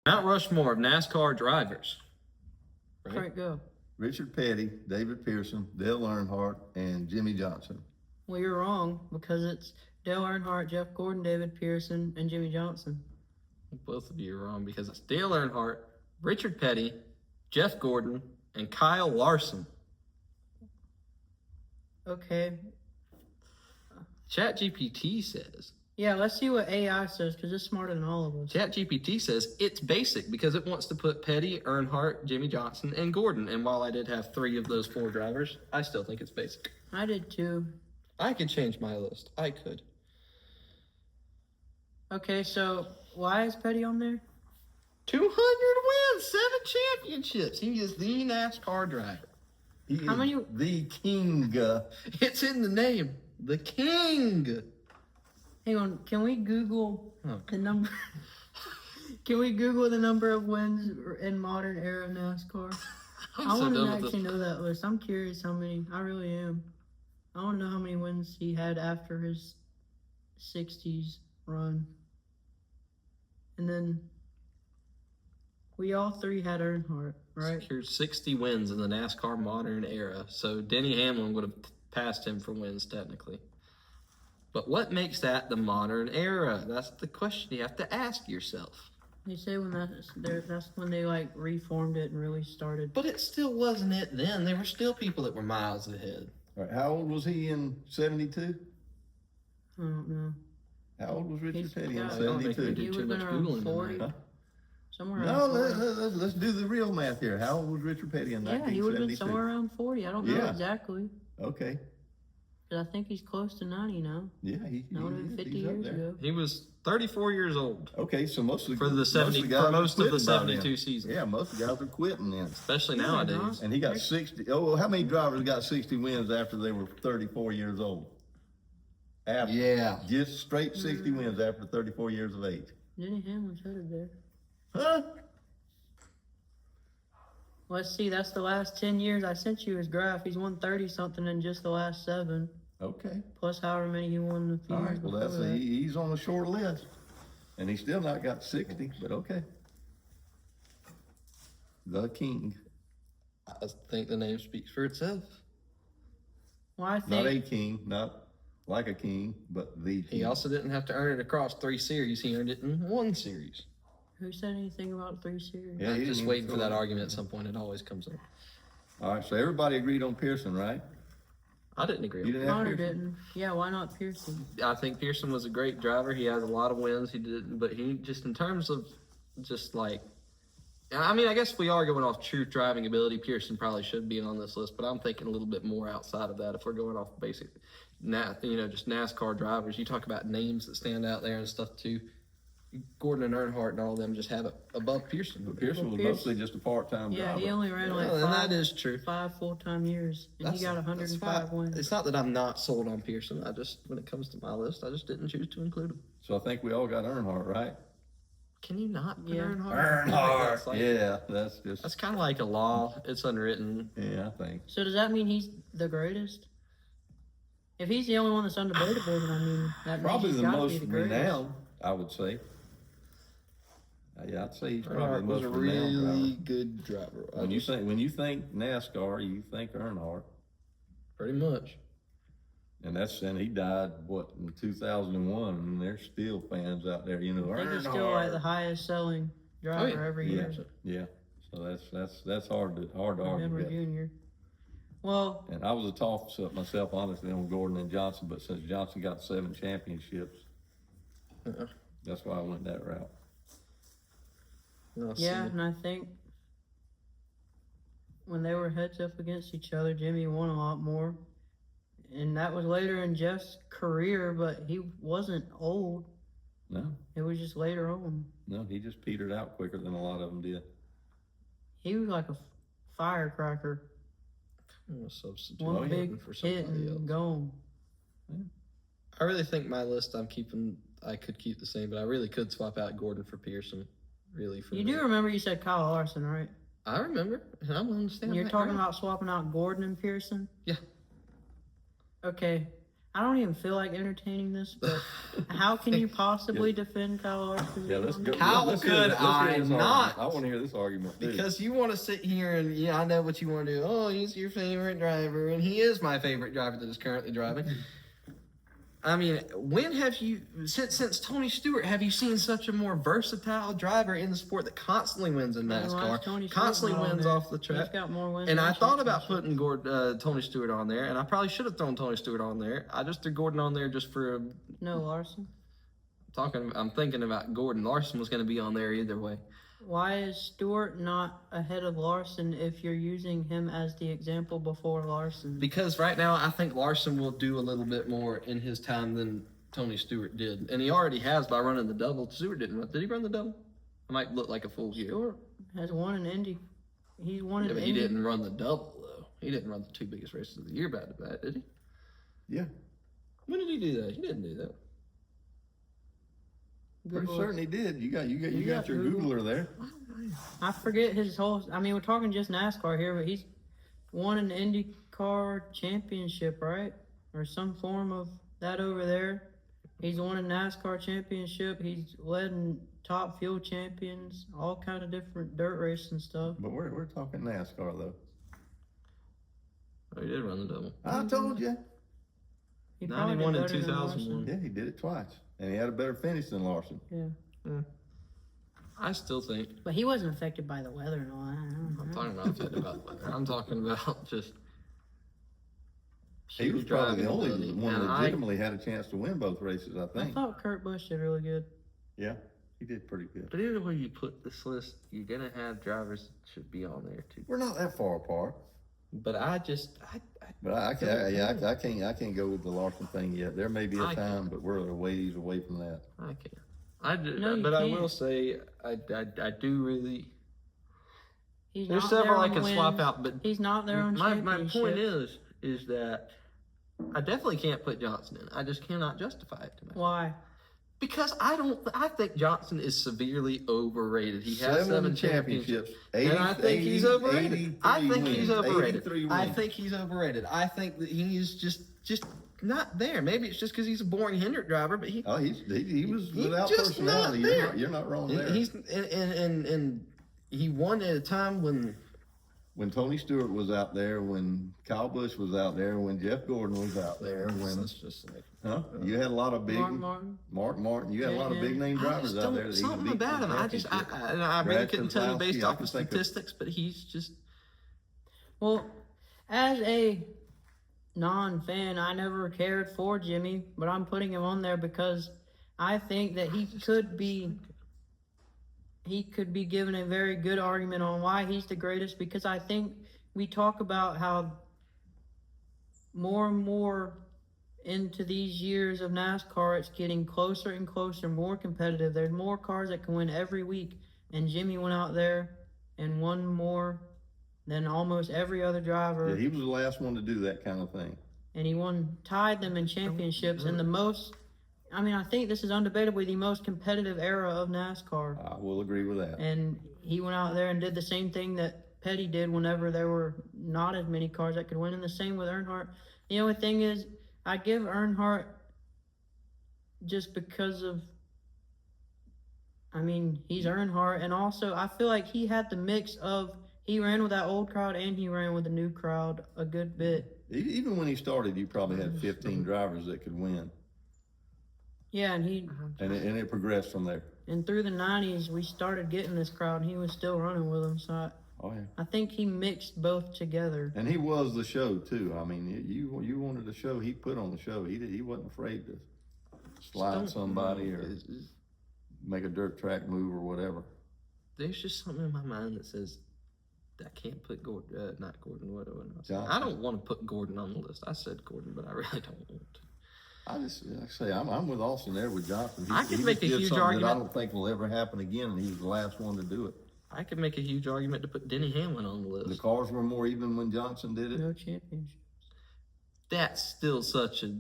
Mount Rushmore of NASCAR drivers. Right? All right, go. Richard Petty, David Pearson, Dale Earnhardt, and Jimmie Johnson. Well, you're wrong because it's Dale Earnhardt, Jeff Gordon, David Pearson, and Jimmie Johnson. Both of you are wrong because it's Dale Earnhardt, Richard Petty, Jeff Gordon, and Kyle Larson. Okay. ChatGPT says. Yeah, let's see what AI says because it's smarter than all of us. ChatGPT says it's basic because it wants to put Petty, Earnhardt, Jimmie Johnson, and Gordon. And while I did have 3 of those 4 drivers, I still think it's basic. I did too. I could change my list. I could. Okay, so why is Petty on there? 200 wins, 7 championships. He is the NASCAR driver. How many? The king. It's in the name. The king. Hang on, can we Google the number? Can we Google the number of wins in modern era NASCAR? I want to actually know that list. I'm curious how many. I really am. I want to know how many wins he had after his 60s run. And then we all 3 had Earnhardt, right? Secured 60 wins in the NASCAR modern era. So Denny Hamlin would have passed him for wins technically. But what makes that the modern era? That's the question you have to ask yourself. They say when that's when they like reformed it and really started. But it still wasn't it then. There were still people that were miles ahead. All right, how old was he in 72? I don't know. How old was Richard Petty in I don't think we 72? do too much Googling 40. tonight. Somewhere No, around 40. let's do the real math here. How old was Richard Petty in 1972? Yeah, he would have been somewhere around 40. I don't know exactly. Okay. But I think he's close to 90 now. Yeah, that would have been 50 years ago. He was 34 years old. Okay, so most of the for most of the 72 seasons. Yeah, most of the guys are quitting then. Especially nowadays. And he got 60. Oh, well, how many drivers got 60 wins after they were 34 years old? Just straight 60 wins after 34 years of age. Denny Hamlin's headed there. Huh? Let's see, that's the last 10 years. I sent you his graph. He's won 30-something in just the last 7. Okay. Plus however many he won a few All years right, well, before that. he's on a short list. And he's still not got 60, but okay. The king. I think the name speaks for itself. Well, I think Not a king, not like a king, but the king. He also didn't have to earn it across 3 series. He earned it in 1 series. Who said anything about 3 series? Yeah, I'm just waiting for that argument at some point. It always comes up. All right, so everybody agreed on Pearson, right? I didn't agree. You didn't have Connor Pearson? didn't. Yeah, why not Pearson? I think Pearson was a great driver. He has a lot of wins. He did, but he just in terms of just like, I mean, I guess if we are going off true driving ability, Pearson probably should be on this list. But I'm thinking a little bit more outside of that. If we're going off basic, just NASCAR drivers, you talk about names that stand out there and stuff too. Gordon and Earnhardt and all of them just have it above Pearson. But Pearson was mostly just a part-time driver. Yeah, he only ran like and that is true. 5 full-time years, and he got 105 wins. It's not that I'm not sold on Pearson. I just, when it comes to my list, I just didn't choose to include him. So I think we all got Earnhardt, right? Can you not put Yeah. Earnhardt? Earnhardt. Like, Yeah, that's just. that's kind of like a law. It's unwritten. Yeah, I think. So does that mean he's the greatest? If he's the only one that's undebatable, then I mean that Probably means the he's gotta most be the greatest. renowned, I would say. Yeah, I'd say he's probably Earnhardt the most was a renowned really driver. good driver. When you think NASCAR, you think Earnhardt, Pretty much. and he died in 2001, and there's still fans out there, I think Earnhardt. he's still like the highest selling driver every year. Yeah. So that's hard to argue Denver with. Jr. Well, And I was a toss-up myself, honestly, on Gordon and Johnson, but since Johnson got 7 championships, that's why I went that route. yeah, and I think when they were heads up against each other, Jimmy won a lot more. And that was later in Jeff's career, but he wasn't old. No, It was just later on. he just petered out quicker than a lot of them did. He was like a firecracker. I'm a substitute. One big for hit somebody else. and gone. I really think my list I could keep the same, but I really could swap out Gordon for Pearson. Really, for You me. do remember you said Kyle Larson, right? I remember, and I'm understanding. You're talking about swapping out Gordon and Pearson? Yeah. Okay. I don't even feel like entertaining this, but how can you possibly defend Kyle Larson? Yeah, let's go. How let's hear could this argument. not? I want to hear this argument too. Because you want to sit here and, I know what you want to do. Oh, he's your favorite driver, and he is my favorite driver that is currently driving. I mean, when have you, since Tony Stewart, have you seen such a more versatile driver in the sport that constantly wins in NASCAR, constantly wins off the track? He's got more wins. And I thought about putting Tony Stewart on there, and I probably should have thrown Tony Stewart on there. I just threw Gordon on there just for No, Larson. I'm thinking about Gordon. Larson was going to be on there either way. Why is Stewart not ahead of Larson if you're using him as the example before Larson? Because right now, I think Larson will do a little bit more in his time than Tony Stewart did. And he already has by running the double. Stewart didn't run. Did he run the double? I might look like a fool here. Stewart has won an Indy. He's won an But Indy. he didn't run the double, though. He didn't run the 2 biggest races of the year back to back, did he? Yeah. When did he do that? He didn't do that. Pretty certain he did. You got your Googler there. I forget his whole. I mean, we're talking just NASCAR here, but he's won an IndyCar championship, right? Or some form of that over there. He's won a NASCAR championship. He's led in top fuel champions, all kind of different dirt races and stuff. But we're talking NASCAR though. Oh, he did run the double. I told you. He probably did 91 and better than 2001. Larson. Yeah, he did it twice, and he had a better finish than Larson. Yeah. I still think. But he wasn't affected by the weather and all that. I'm talking about the weather. I'm talking about just. He was probably the only one that legitimately had a chance to win both races, I I think. thought Kurt Busch did really good. Yeah, he did pretty good. But either way you put this list, you're gonna have drivers that should be on there too. We're not that far apart. But I just, But I can't go with the Larson thing yet. There may be a time, but we're a ways away from that. I can't. I do, No, you but I can't. will say I do really. He's There's not several there I on can wins. swap out, but He's not there on my championships. point is that I definitely can't put Johnson in. I just cannot justify it to me. Why? Because I think Johnson is severely overrated. He has 7 championships. 80, And I think he's overrated. I think wins, he's overrated. 83 I wins. think he's overrated. I think that he's just not there. Maybe it's just because he's a boring Hendrick driver, but he was without just personality. not there. You're not wrong there. he's and he won at a time when Tony Stewart was out there, when Kyle Busch was out there, when Jeff Gordon was out there, let's just say, you had a lot of big Mark Martin. You had a lot of big name drivers out there. That he something beat about him. I really couldn't tell you based off the think of- statistics, but he's just. Well, as a non-fan, I never cared for Jimmie, but I'm putting him on there because I think that he could be given a very good argument on why he's the greatest, because I think we talk about how more and more into these years of NASCAR, it's getting closer and closer, more competitive. There's more cars that can win every week, and Jimmie went out there and won more than almost every other driver. Yeah, he was the last one to do that kind of thing. And he tied them in championships in the most, I think this is undebatably the most competitive era of NASCAR. I will agree with that. And he went out there and did the same thing that Petty did whenever there were not as many cars that could win, and the same with Earnhardt. The only thing is, I give Earnhardt just because of, he's Earnhardt, and also I feel like he had the mix of, he ran with that old crowd and he ran with the new crowd a good bit. Even when he started, you probably had 15 drivers that could win. Yeah, and it progressed from there. And through the 90s, we started getting this crowd, and he was still running with them. So I think he mixed both together. And he was the show too. You wanted a show, he put on the show. He wasn't afraid to slide somebody or make a dirt track move or whatever. There's just something in my mind that says I can't put Gordon. Not Gordon. What Johnson. I don't want to put Gordon on the list. I said Gordon, but I really don't want to. Like I say, I'm with Austin there with Johnson. I could make a did huge something argument. that I don't think will ever happen again, and he was the last one to do it. I could make a huge argument to put Denny Hamlin on the list. The cars were more even when Johnson did it. No championships. That's still such a.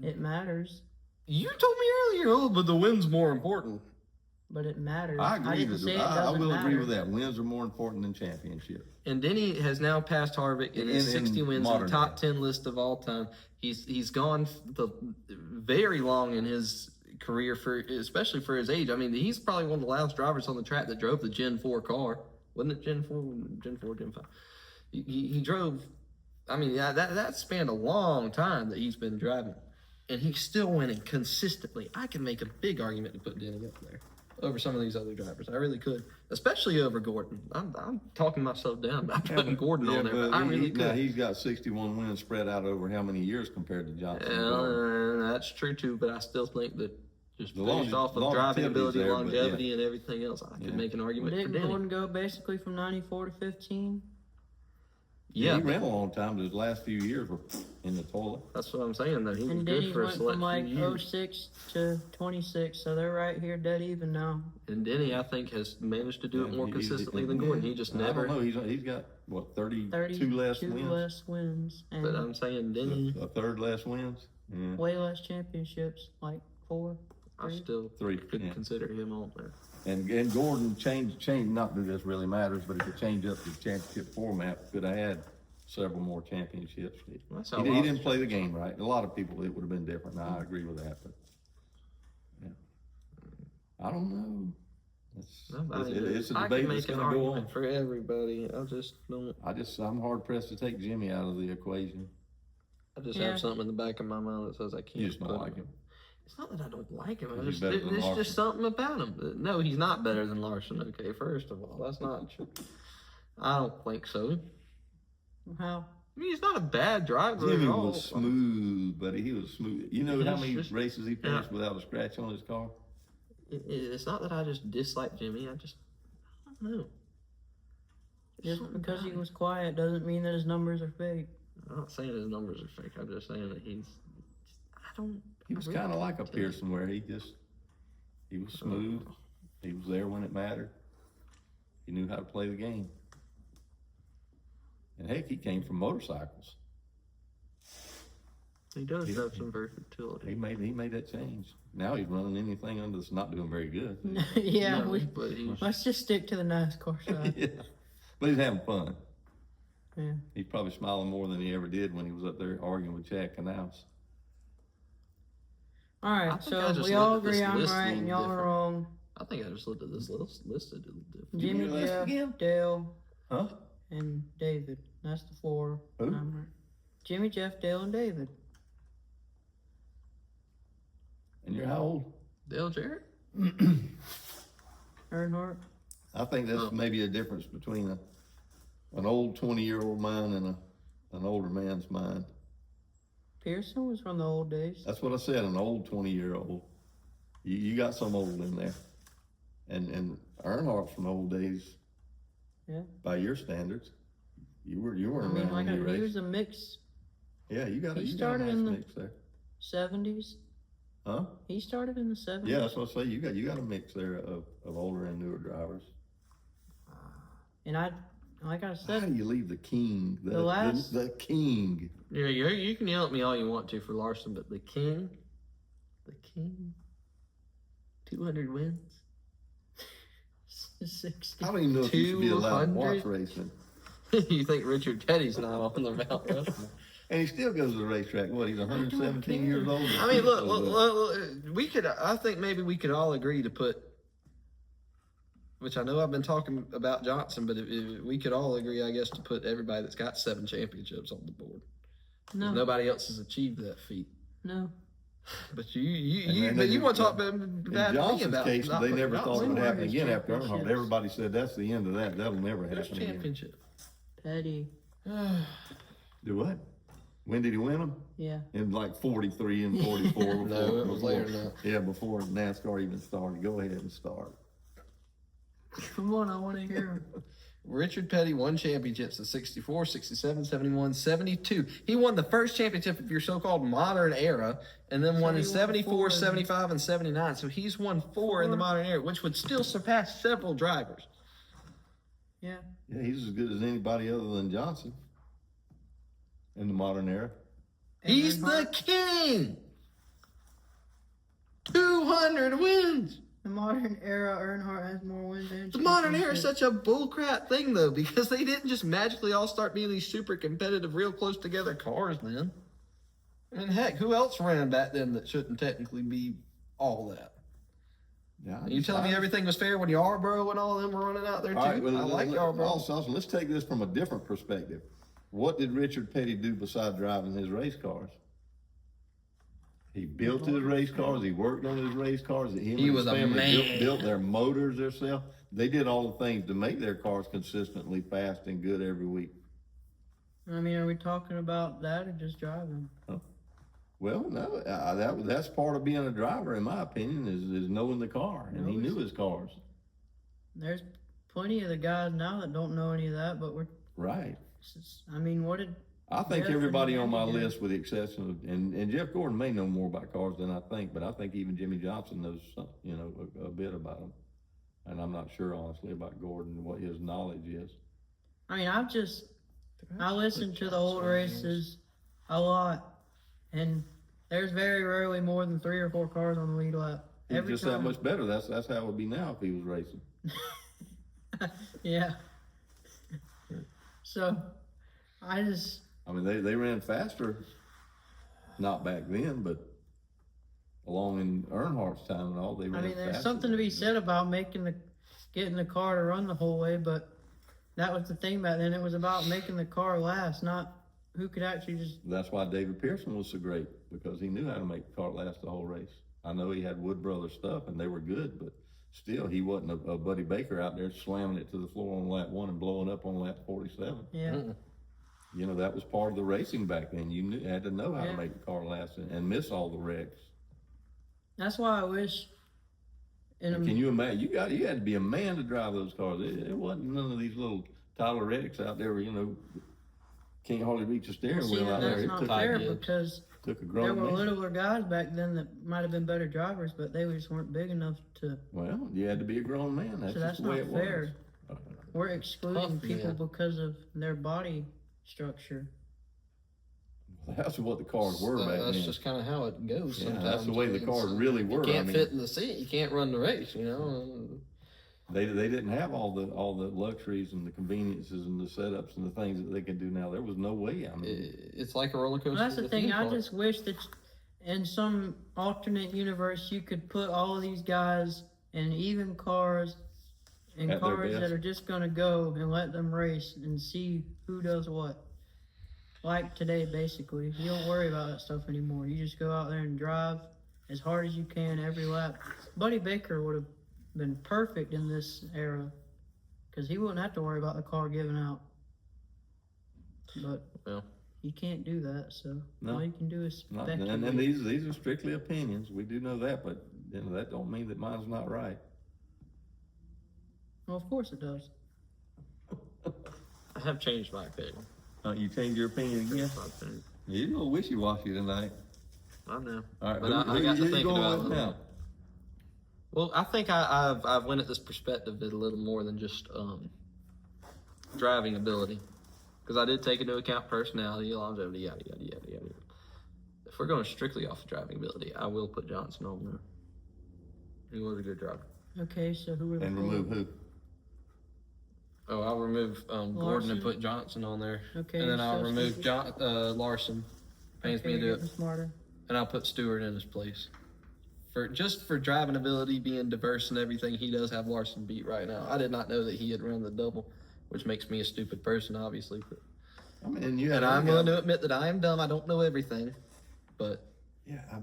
It matters. You told me earlier, but the win's more important. but it matters. I agree didn't say with it I doesn't will matter. agree with that. Wins are more important than championships. And Denny has now passed Harvick in his 60 wins in the top 10 list of all time. He's gone very long in his career, especially for his age. I mean, he's probably one of the last drivers on the track that drove the Gen 4 car. Wasn't it Gen 4? Gen 4, Gen 5. He drove, I mean, that spanned a long time that he's been driving. And he's still winning consistently. I can make a big argument to put Denny up there over some of these other drivers. I really could, especially over Gordon. I'm talking myself down by putting Gordon on there. But I really could. Now, he's got 61 wins spread out over how many years compared to Johnson? That's true, too. But I still think that just The based off of driving ability, there, longevity, and everything else, I could make an argument for Didn't Denny. Gordon go basically from 94 to 15? Yeah, he ran a long time. His last few years were in the toilet. That's what I'm saying, though. He was And good Denny for a went select from like few years. 06 to 26, so they're right here dead even now. And Denny, I think, has managed to do it more consistently than Gordon. He just I never. don't know. He's got, what, 32 less 32 wins? less wins. And But I'm saying Denny, A third less wins? Yeah. way less championships, like 4. I still Three, could yeah. consider him on there. And Gordon changed, not that this really matters, but if you change up the championship format, could have had several more championships. That's how He didn't play the game right. A lot of people, it would have been different. Now, I agree with that, but yeah. I don't know. It's a I debate can that's make an going to go on. argument for everybody. I just don't. I'm hard pressed to take Jimmie out of the equation. I just Yeah. have something in the back of my mind that says I can't. You just don't put like him. It's not that I don't like him. He's better than It's Larson. just something about him. No, he's not better than Larson. Okay, first of all, that's not true. I don't think so. How? I mean, he's not a bad driver Jimmie at all. was smooth, buddy. He was smooth. You know how many Just- races he finished without a scratch on his car? It's not that I just dislike Jimmie. I don't know. Just because he was quiet doesn't mean that his numbers are fake. I'm not saying his numbers are fake. I'm just saying that he was kind of like a Pearson where he was smooth. He was there when it mattered. He knew how to play the game. And heck, he came from motorcycles. He does have some versatility. He made that change. Now he's running anything under that's not doing very good. Yeah, No, but let's just stick to the NASCAR side. Yeah. But he's having fun. Yeah. He's probably smiling more than he ever did when he was up there arguing with Chad Canals. All I right, think I so just we all looked at this agree I'm list a right little and y'all are different. wrong. I think I just looked at this list listed a little different. Give me Jimmie, the list Jeff, again. Dale, Huh? and David. That's the 4. Who? I'm right. Jimmie, Jeff, Dale, and David. And you're how old? Dale Jarrett? Earnhardt. I think that's maybe a difference between an old 20-year-old mind and an older man's mind. Pearson was from the old days. That's what I said, an old 20-year-old. You got some old in there. And Earnhardt's from old days. Yeah. By your standards. You weren't I around mean, when you he raced. was a mix Yeah, you got a he nice started in the- mix there. 70s. Huh? He started in the 70s. Yeah, that's what I say. You got a mix there of older and newer drivers. And like I How said, do you leave the king? The king. Yeah, you can yell at me all you want to for Larson, but the king, 200 wins. 60. I don't even know if you should be allowed to watch 200? racing. You think Richard Petty's not on the Mount Rushmore? And he still goes to the racetrack. What, he's 117 years old? I mean, look, I think maybe we could all agree to put, which I know I've been talking about Johnson, but if we could all agree, I guess, to put everybody that's got 7 championships on the board. No. Nobody else has achieved that feat. No. But you want to talk about In me Johnson's about case, not they putting never thought it Johnson. would happen again after Earnhardt. Championships. Everybody said that's the end of that. That'll never There's happen again. championship. Petty. Do what? When did he win them? Yeah. In like 43 and 44. Before, No, it was later than that. Yeah, before NASCAR even started. Go ahead and start. Come on, I want to hear him. Richard Petty won championships in 64, 67, 71, 72. He won the first championship of your so-called modern era, and then won in 74, 75, and 79. So he's won 4 in the modern era, which would still surpass several drivers. Yeah. Yeah, he's as good as anybody other than Johnson in the modern era. He's the king. 200 wins. The modern era, Earnhardt has more wins than The modern era is such a bullcrap thing, though, because they didn't just magically all start being these super competitive, real close together cars, man. And heck, who else ran back then that shouldn't technically be all that? Yeah, You telling me everything was fair when Yarborough and all of them were running out there too? All right, well, I like Yarborough. Also, let's take this from a different perspective. What did Richard Petty do besides driving his race cars? He built his race cars. He worked on his race cars. He was a man. Built their motors themselves. They did all the things to make their cars consistently fast and good every week. I mean, are we talking about that or just driving? Huh? Well, no, that's part of being a driver, in my opinion, is knowing the car, and he knew his cars. There's plenty of the guys now that don't know any of that, but we're right. I mean, what did I think everybody on my list, with the exception of, and Jeff Gordon may know more about cars than I think, but I think even Jimmie Johnson knows some, a bit about them. And I'm not sure, honestly, about Gordon and what his knowledge is. I mean, I listen to the old races a lot, and there's very rarely more than 3 or 4 cars on the lead lap. He's just that much better. That's how it would be now if he was racing. Yeah. So, I mean, they ran faster, not back then, but along in Earnhardt's time and all, they ran faster. There's something to be said about getting the car to run the whole way, but that was the thing back then. It was about making the car last, not who could actually just... That's why David Pearson was so great, because he knew how to make the car last the whole race. I know he had Wood Brothers stuff, and they were good, but still, he wasn't a Buddy Baker out there slamming it to the floor on lap 1 and blowing up on lap 47. Yeah. That was part of the racing back then. You had to know how to make the car last and miss all the wrecks. That's why I wish... Can you imagine? You had to be a man to drive those cars. It wasn't none of these little Tyler Reddicks out there where, can't hardly reach a steering wheel out there. That's not fair, because there were littler guys back then that might have been better drivers, but they just weren't big enough to... Well, you had to be a grown man. That's just the way it was. Fair. We're excluding people because of their body structure. That's what the cars were back then. That's just kind of how it goes. Sometimes. That's the way the cars really were. You can't fit in the seat. You can't run the race. They didn't have all the luxuries and the conveniences and the setups and the things that they can do now. There was no way. It's like a roller coaster. Well, that's the thing. I just wish that in some alternate universe you could put all of these guys in even cars and cars that are just going to go and let them race and see who does what. Like today, basically. You don't worry about that stuff anymore. You just go out there and drive as hard as you can every lap. Buddy Baker would have been perfect in this era because he wouldn't have to worry about the car giving out. But you can't do that, so all you can do is speculate. And these are strictly opinions. We do know that, but that don't mean that mine's not right. Well, of course it does. I have changed my opinion. You changed your opinion again? You're a little wishy-washy tonight. I know. All right, but I got to think about it now. Well, I think I've went at this perspective a little more than just driving ability, because I did take into account personality, longevity, yada yada yada yada. If we're going strictly off of driving ability, I will put Johnson on there. He was a good driver. Okay, so who are the remove who? Oh, I'll remove Gordon and put Johnson on there. Okay. And then I'll remove Larson. Pains me to do it. Smarter. And I'll put Stewart in his place. For driving ability, being diverse and everything, he does have Larson beat right now. I did not know that he had run the double, which makes me a stupid person, obviously. But, I'm willing to admit that I am dumb. I don't know everything, but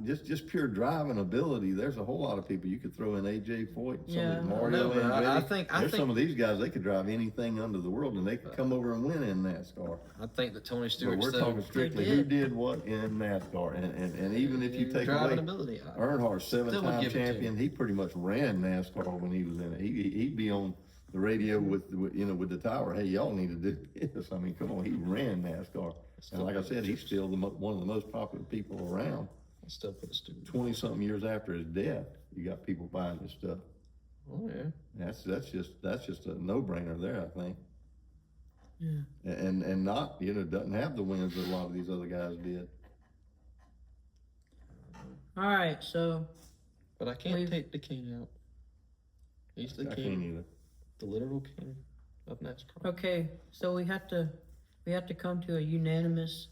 just pure driving ability. There's a whole lot of people you could throw in AJ Foyt, Mario. I think some of these guys, they could drive anything under the world, and they could come over and win in NASCAR. I think that Tony Stewart. But we're talking strictly who did what in NASCAR, and even if you take away ability, Earnhardt, 7-time champion, he pretty much ran NASCAR when he was in it. He'd be on the radio with the tower. Hey, y'all need to do this. I mean, come on, he ran NASCAR, and like I said, he's still one of the most popular people around. Still put a Stewart. 20-something years after his death, you got people buying this stuff. Oh yeah. That's just a no-brainer there, I think. Yeah. And not doesn't have the wins that a lot of these other guys did. All right, so. But I can't take the king out. He's the I king. can't either. The literal king of NASCAR. Okay, so we have to come to a unanimous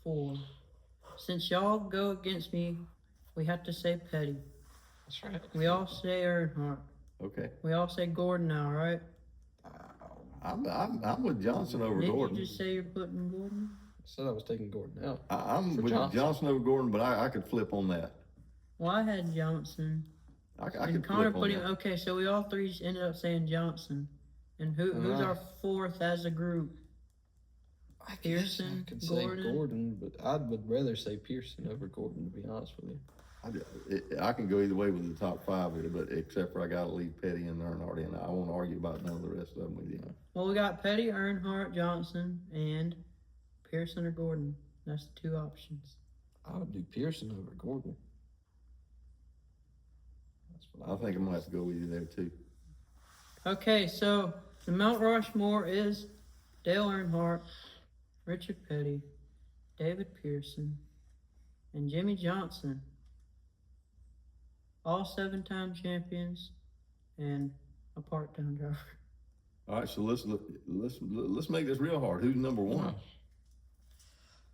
for. Since y'all go against me, we have to say Petty. That's right. We all say Earnhardt. Okay. We all say Gordon now, right? I'm with Johnson over Didn't Gordon. you just say you're putting Gordon? I said I was taking Gordon out. I'm For with Johnson over Gordon, but I could flip on that. Well, I had Johnson. I And could Connor flip on put him. that. Okay, so we all three ended up saying Johnson. And who's our fourth as a group? I Pearson, I could say Gordon. Gordon, but I would rather say Pearson over Gordon, to be honest with you. I can go either way with the top five here, but except for I got to leave Petty and Earnhardt in. I won't argue about none of the rest of them with you. Well, we got Petty, Earnhardt, Johnson, and Pearson or Gordon. That's the two options. I would do Pearson over Gordon. That's what I think I'm gonna have to go with you there too. Okay, so the Mount Rushmore is Dale Earnhardt, Richard Petty, David Pearson, and Jimmie Johnson. All 7-time champions and a part-time driver. All right, so let's make this real hard. Who's number one?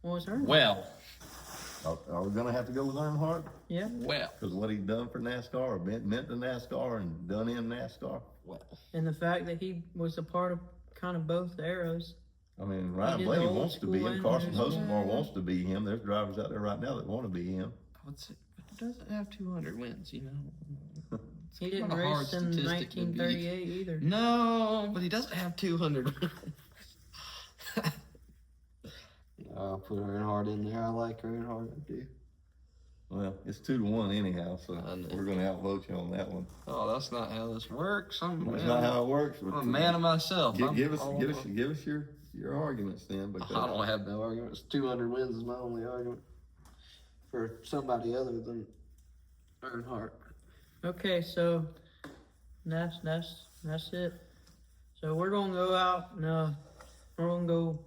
What was Earnhardt? Well, Are we gonna have to go with Earnhardt? Yeah. well, Because what he's done for NASCAR, or meant to NASCAR, and done in NASCAR. well. And the fact that he was a part of kind of both eras. I mean, Ryan did the Blaney old wants to be school him. and Carson there's- Hostemore wants to be him. There's drivers out there right now that want to be him. I would say, but he doesn't have 200 wins, you know. It's He didn't not a hard race in statistic to beat. 1938 either. No, but he doesn't have 200 wins. I'll put Earnhardt in there. I like Earnhardt, I do. Well, it's 2-1 anyhow, so I know. we're gonna outvote you on that one. Oh, that's not how this works. That's not how it works. I'm a man of myself. Give us your arguments then, because I don't have no arguments. 200 wins is my only argument for somebody other than Earnhardt. Okay, so that's it. So we're gonna go out and we're gonna go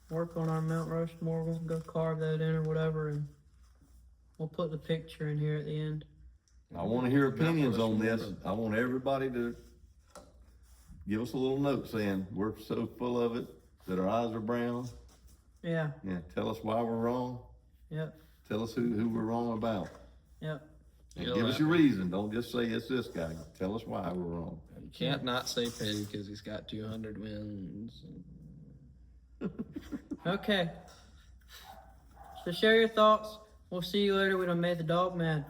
work on our Mount Rushmore. We're gonna go carve that in or whatever, and we'll put the picture in here at the end. I want to hear opinions on this. I want everybody to give us a little note saying we're so full of it that our eyes are brown. Yeah. Yeah, tell us why we're wrong. Yep. Tell us who we're wrong about. Yep. And give us your reason. Don't just say it's this guy. Tell us why we're wrong. You can't not say Petty because he's got 200 wins. Okay. So share your thoughts. We'll see you later. We done made the dog mad.